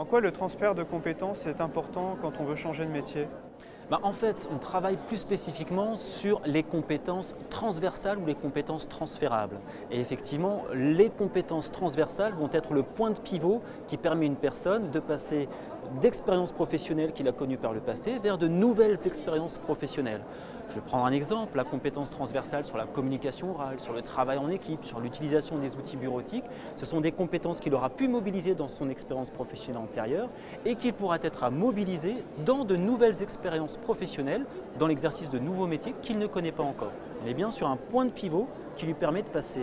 Pourquoi le transfert de compétences est important quand on veut changer de métier? En fait, on travaille plus spécifiquement sur les compétences transversales ou les compétences transférables. Et effectivement, les compétences transversales vont être le point de pivot qui permet à une personne de passer d'expériences professionnelles qu'il a connues par le passé vers de nouvelles expériences professionnelles. Je vais prendre un exemple, la compétence transversale sur la communication orale, sur le travail en équipe, sur l'utilisation des outils bureautiques. Ce sont des compétences qu'il aura pu mobiliser dans son expérience professionnelle antérieure et qu'il pourra être à mobiliser dans de nouvelles expériences professionnelles, dans l'exercice de nouveaux métiers qu'il ne connaît pas encore. On est bien sur un point de pivot qui lui permet de passer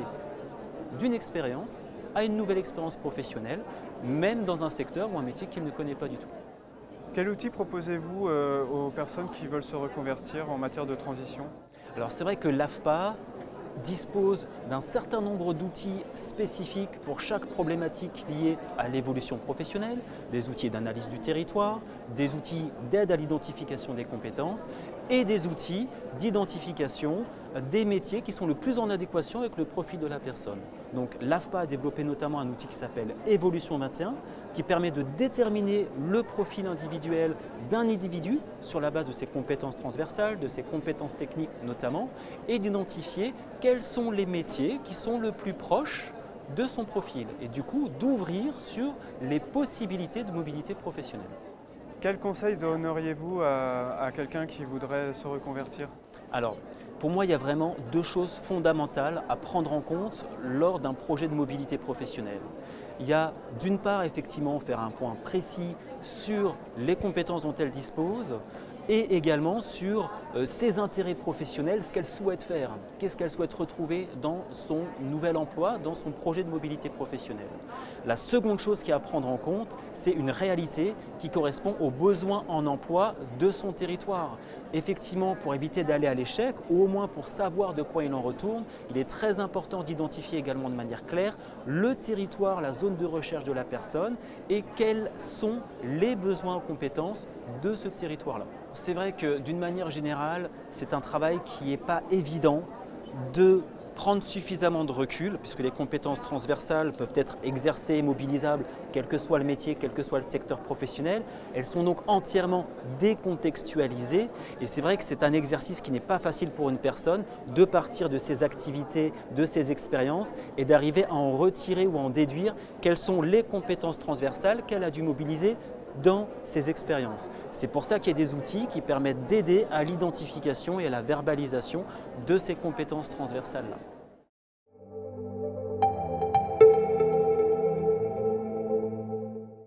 d'une expérience à une nouvelle expérience professionnelle, même dans un secteur ou un métier qu'il ne connaît pas du tout. Quel outil proposez-vous aux personnes qui veulent se reconvertir en matière de transition? Alors c'est vrai que l'AFPA dispose d'un certain nombre d'outils spécifiques pour chaque problématique liée à l'évolution professionnelle, des outils d'analyse du territoire, des outils d'aide à l'identification des compétences et des outils d'identification des métiers qui sont le plus en adéquation avec le profil de la personne. Donc l'AFPA a développé notamment un outil qui s'appelle Évolution 21 qui permet de déterminer le profil individuel d'un individu sur la base de ses compétences transversales, de ses compétences techniques notamment, et d'identifier quels sont les métiers qui sont le plus proches de son profil et du coup d'ouvrir sur les possibilités de mobilité professionnelle. Quel conseil donneriez-vous à quelqu'un qui voudrait se reconvertir? Alors, pour moi, il y a vraiment deux choses fondamentales à prendre en compte lors d'un projet de mobilité professionnelle. Il y a d'une part effectivement faire un point précis sur les compétences dont elle dispose et également sur ses intérêts professionnels, ce qu'elle souhaite faire, qu'est-ce qu'elle souhaite retrouver dans son nouvel emploi, dans son projet de mobilité professionnelle. La seconde chose qu'il y a à prendre en compte, c'est une réalité qui correspond aux besoins en emploi de son territoire. Effectivement, pour éviter d'aller à l'échec, ou au moins pour savoir de quoi il en retourne, il est très important d'identifier également de manière claire le territoire, la zone de recherche de la personne et quels sont les besoins en compétences de ce territoire-là. C'est vrai que d'une manière générale, c'est un travail qui n'est pas évident de prendre suffisamment de recul, puisque les compétences transversales peuvent être exercées et mobilisables, quel que soit le métier, quel que soit le secteur professionnel. Elles sont donc entièrement décontextualisées et c'est vrai que c'est un exercice qui n'est pas facile pour une personne de partir de ses activités, de ses expériences et d'arriver à en retirer ou à en déduire quelles sont les compétences transversales qu'elle a dû mobiliser dans ses expériences. C'est pour ça qu'il y a des outils qui permettent d'aider à l'identification et à la verbalisation de ces compétences transversales-là.